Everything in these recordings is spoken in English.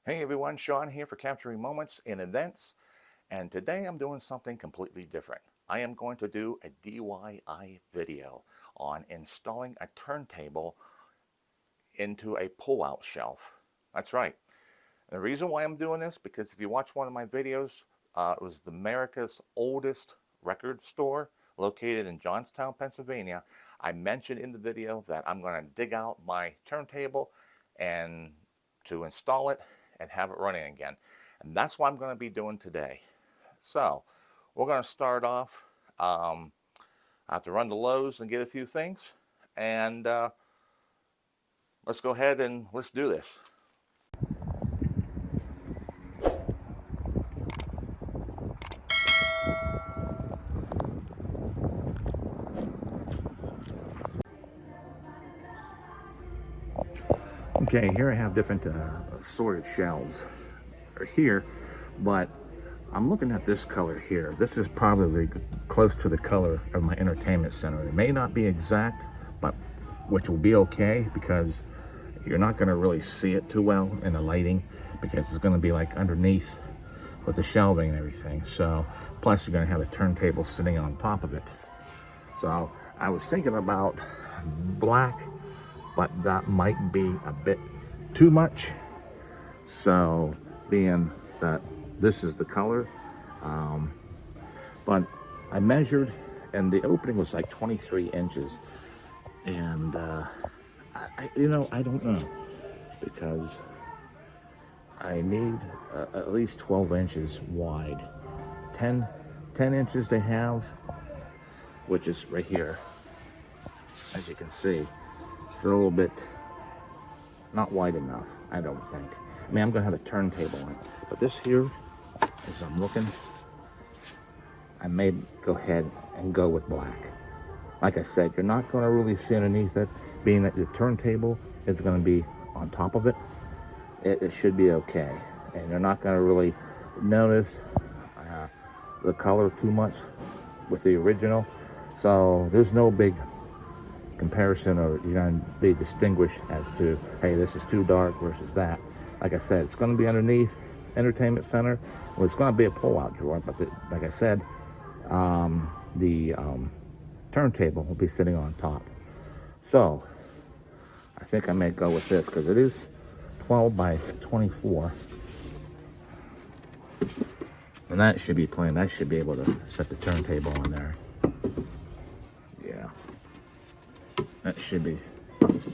Hey everyone, Sean here for Capturing Moments in Events, and today I'm doing something completely different. I am going to do a DIY video on installing a turntable into a pull-out shelf. That's right. And the reason why I'm doing this, because if you watch one of my videos, it was America's oldest record store located in Johnstown, Pennsylvania. I mentioned in the video that I'm going to dig out my turntable and to install it and have it running again. And that's what I'm going to be doing today. So we're going to start off. I have to run to Lowe's and get a few things. And let's go ahead and let's do this. Okay, here I have different sorted shelves are here, but I'm looking at this color here. This is probably close to the color of my entertainment center. It may not be exact, but which will be okay because you're not going to really see it too well in the lighting because it's going to be like underneath with the shelving and everything. So plus you're going to have a turntable sitting on top of it. So I was thinking about black, but that might be a bit too much. So being that this is the color, but I measured and the opening was like 23 inches. And I don't know, because I need at least 12 inches wide. 10 inches they have, which is right here. As you can see, it's a little bit not wide enough, I don't think. I mean, I'm gonna have a turntable on it, but this here, as I'm looking, I may go ahead and go with black. Like I said, you're not gonna really see underneath it, being that your turntable is gonna be on top of it. It should be okay, and you're not gonna really notice the color too much with the original. So there's no big comparison, or you're going to be distinguished as to, hey, this is too dark versus that. Like I said, it's going to be underneath entertainment center. Well, it's going to be a pull-out drawer, but like I said, the turntable will be sitting on top. So I think I may go with this because it is 12 by 24. And that should be plenty. I should be able to set the turntable on there. Yeah. That should be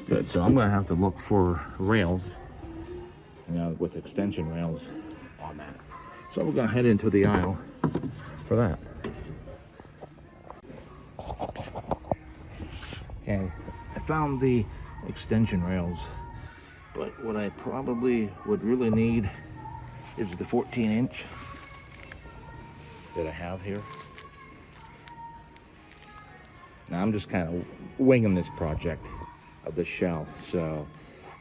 good. So I'm going to have to look for rails, with extension rails on that. So we're going to head into the aisle for that. Okay, I found the extension rails, but what I probably would really need is the 14-inch that I have here. Now I'm just kind of winging this project of the shelf, so,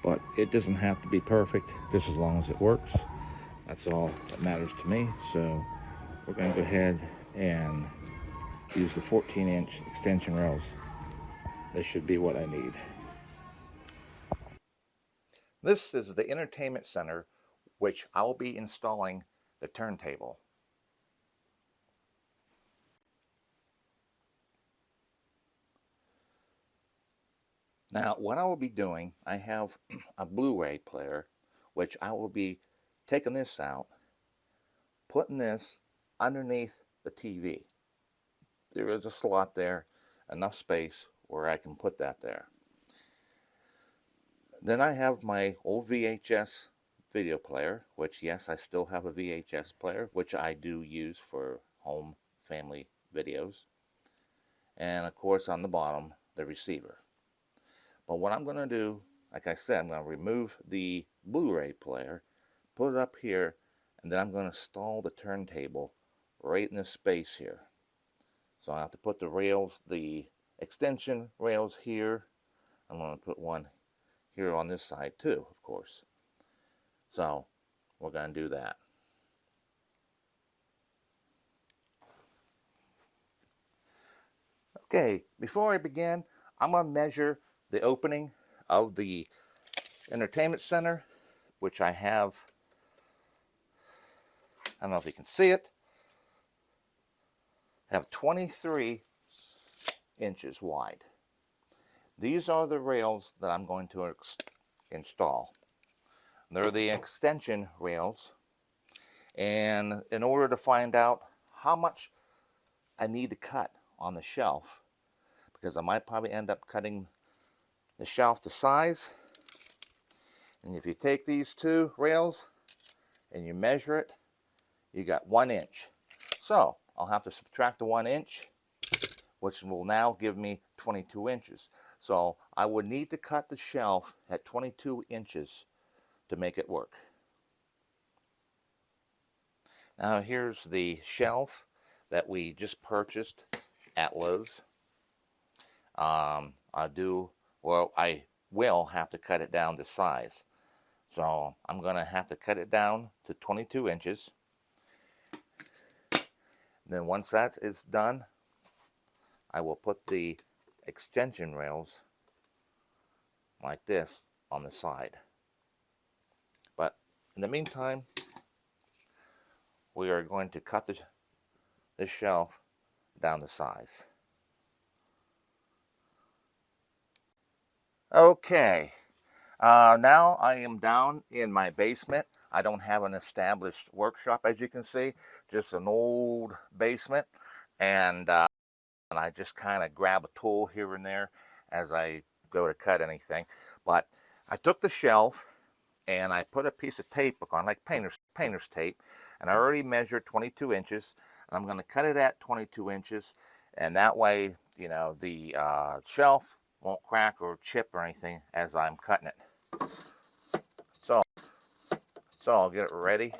but it doesn't have to be perfect, just as long as it works. That's all that matters to me. So we're going to go ahead and use the 14-inch extension rails. They should be what I need. This is the entertainment center, which I'll be installing the turntable. Now, what I will be doing, I have a Blu-ray player, which I will be taking this out, putting this underneath the TV. There is a slot there, enough space where I can put that there. Then I have my old VHS video player, which, yes, I still have a VHS player, which I do use for home family videos. And of course, on the bottom, the receiver. But what I'm going to do, like I said, I'm going to remove the Blu-ray player, put it up here, and then I'm going to install the turntable right in this space here. So I have to put the rails, the extension rails here. I'm going to put one here on this side too, of course. So we're going to do that. Okay, before I begin, I'm going to measure the opening of the entertainment center, which I have I don't know if you can see it. Have 23 inches wide. These are the rails that I'm going to install. They're the extension rails. And in order to find out how much I need to cut on the shelf, because I might probably end up cutting the shelf to size. And if you take these two rails and you measure it, you got 1 inch. So I'll have to subtract the 1 inch, which will now give me 22 inches. So I would need to cut the shelf at 22 inches to make it work. Now here's the shelf that we just purchased at Lowe's. I will have to cut it down to size. So I'm going to have to cut it down to 22 inches. Then once that is done, I will put the extension rails like this on the side. But in the meantime, we are going to cut this shelf down to size. Okay, now I am down in my basement. I don't have an established workshop, as you can see, just an old basement, and I just kind of grab a tool here and there as I go to cut anything. But I took the shelf and I put a piece of tape on, like painter's tape, and I already measured 22 inches, and I'm going to cut it at 22 inches, and that way, you know, the shelf won't crack or chip or anything as I'm cutting it. So I'll get it ready.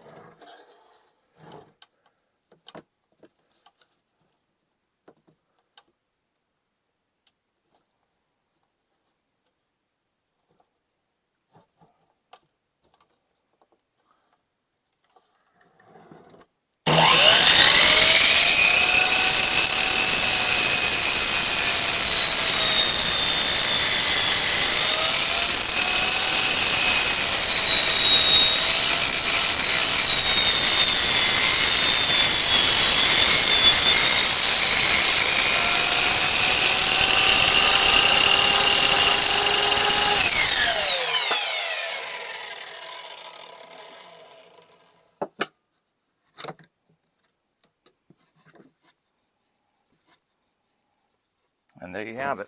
And there you have it.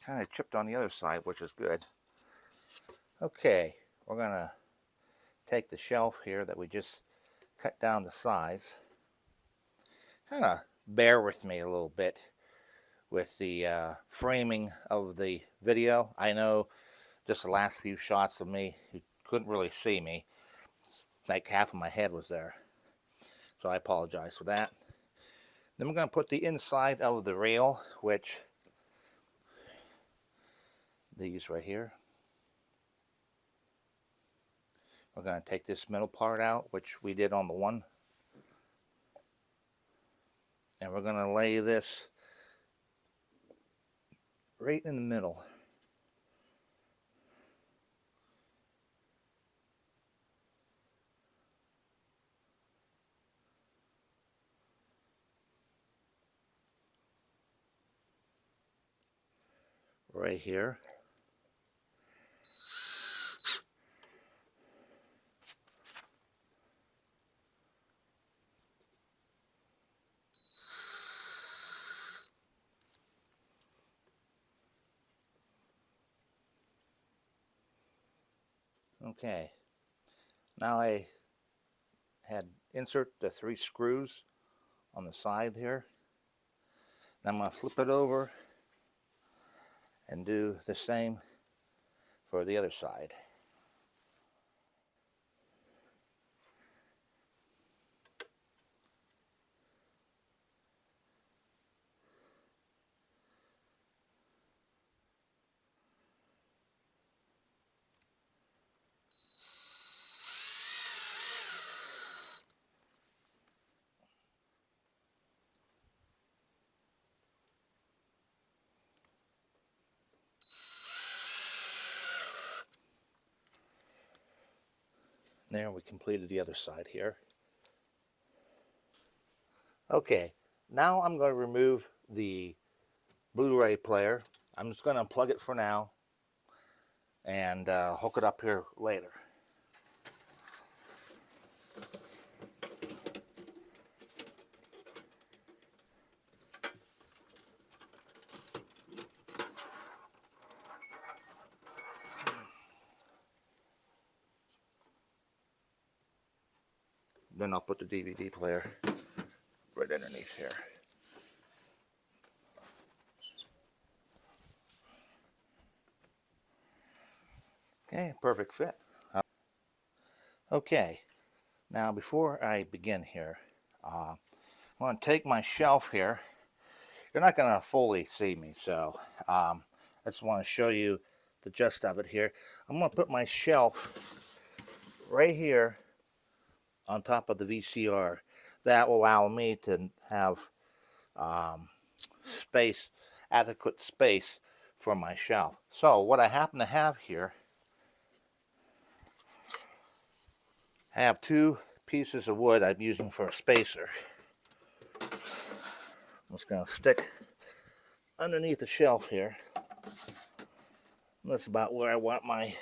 Kind of chipped on the other side, which is good. Okay, we're going to take the shelf here that we just cut down to size. Kind of bear with me a little bit with the framing of the video. I know just the last few shots of me, you couldn't really see me. Like half of my head was there. So I apologize for that. Then we're going to put the inside of the rail, which these right here. We're going to take this middle part out, which we did on the one. And we're going to lay this right in the middle. Right here. Okay, now I had insert the 3 screws on the side here. Now I'm going to flip it over and do the same for the other side. There, we completed the other side here. Okay, now I'm going to remove the Blu-ray player. I'm just going to unplug it for now and hook it up here later. Then I'll put the DVD player right underneath here. Okay, perfect fit. Okay, now before I begin here, I'm going to take my shelf here. You're not going to fully see me, so I just want to show you the gist of it here. I'm going to put my shelf right here on top of the VCR. That will allow me to have space, adequate space for my shelf. So what I happen to have here, I have two pieces of wood I'm using for a spacer. I'm just going to stick underneath the shelf here. That's about where I want my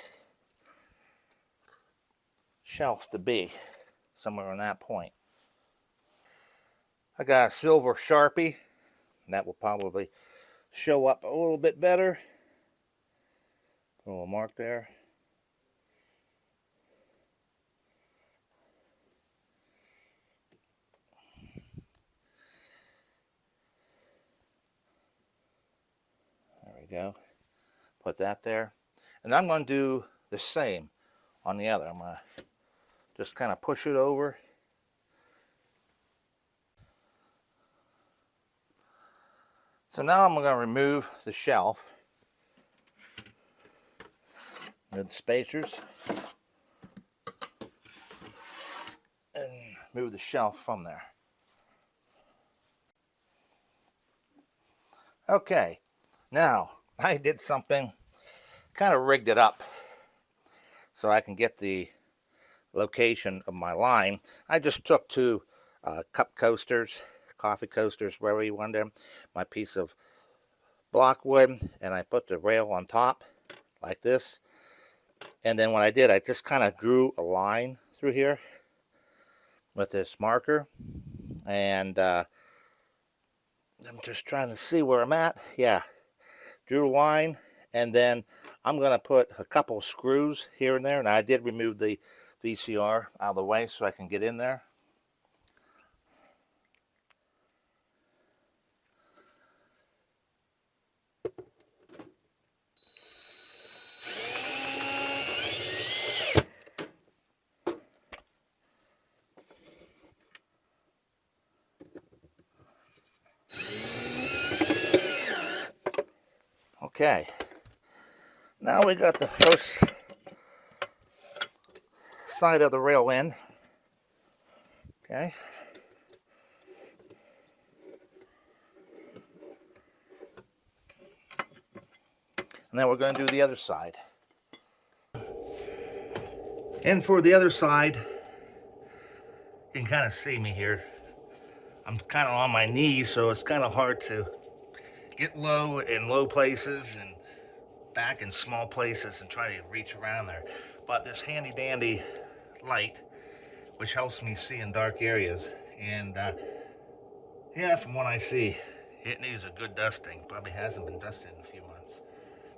shelf to be, somewhere on that point. I got a silver Sharpie. That will probably show up a little bit better. A little mark there. There we go. Put that there. And I'm going to do the same on the other. I'm going to just kind of push it over. So now I'm going to remove the shelf with the spacers and move the shelf from there. Okay, now I did something, kind of rigged it up so I can get the location of my line. I just took two cup coasters, coffee coasters, wherever you want them, my piece of block wood, and I put the rail on top like this. And then what I did, I just kind of drew a line through here with this marker, and I'm just trying to see where I'm at. Yeah, drew a line, and then I'm going to put a couple screws here and there, and I did remove the VCR out of the way so I can get in there. Okay, now we got the first side of the rail in. Okay. And then we're going to do the other side. And for the other side, you can kind of see me here. I'm kind of on my knees, so it's kind of hard to get low in low places and back in small places and try to reach around there. But this handy dandy light, which helps me see in dark areas, and yeah, from what I see, it needs a good dusting. Probably hasn't been dusted in a few months.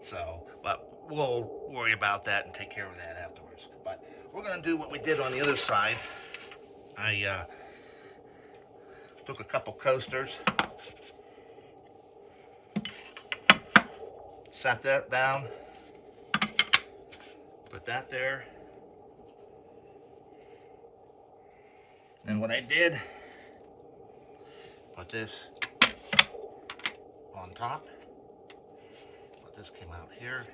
So, but we'll worry about that and take care of that afterwards. But we're going to do what we did on the other side. I took a couple coasters, set that down, put that there. And what I did, put this on top. But this came out here.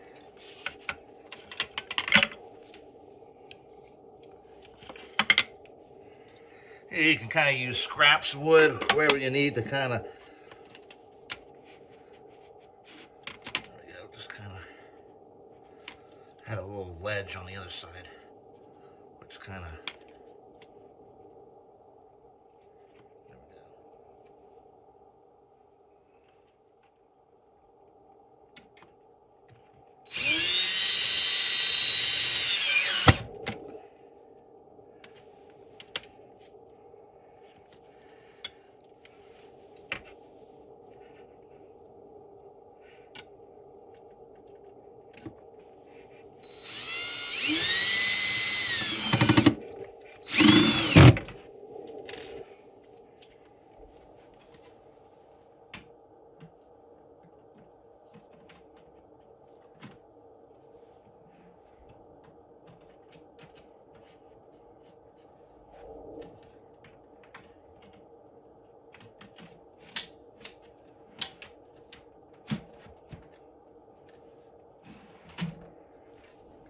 You can kind of use scraps of wood, wherever you need to kind of, there we go, just kind of had a little ledge on the other side, looks kind of.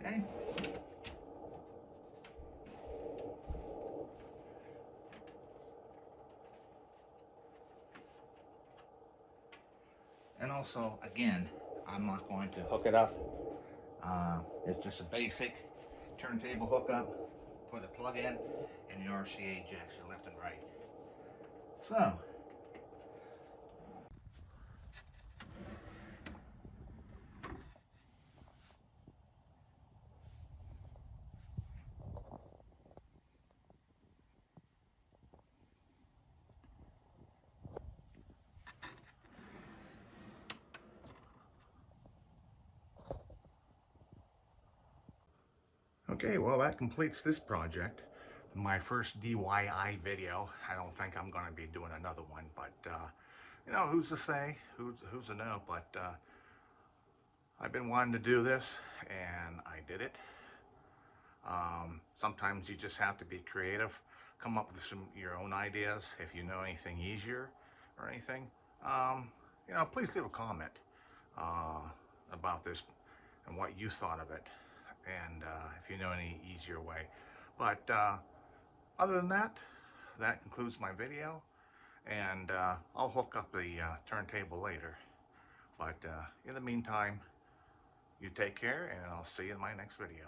Okay. And also, again, I'm not going to hook it up. It's just a basic turntable hookup. Put a plug in, and the RCA jacks are left and right. So, okay, well, that completes this project. My first DIY video. I don't think I'm going to be doing another one, but you know, who's to say? Who's to know? But I've been wanting to do this, and I did it. Sometimes you just have to be creative, come up with some your own ideas. If you know anything easier or anything, you know, please leave a comment uh, about this and what you thought of it, and if you know any easier way. But other than that, that concludes my video, and I'll hook up the turntable later. But in the meantime, you take care, and I'll see you in my next video.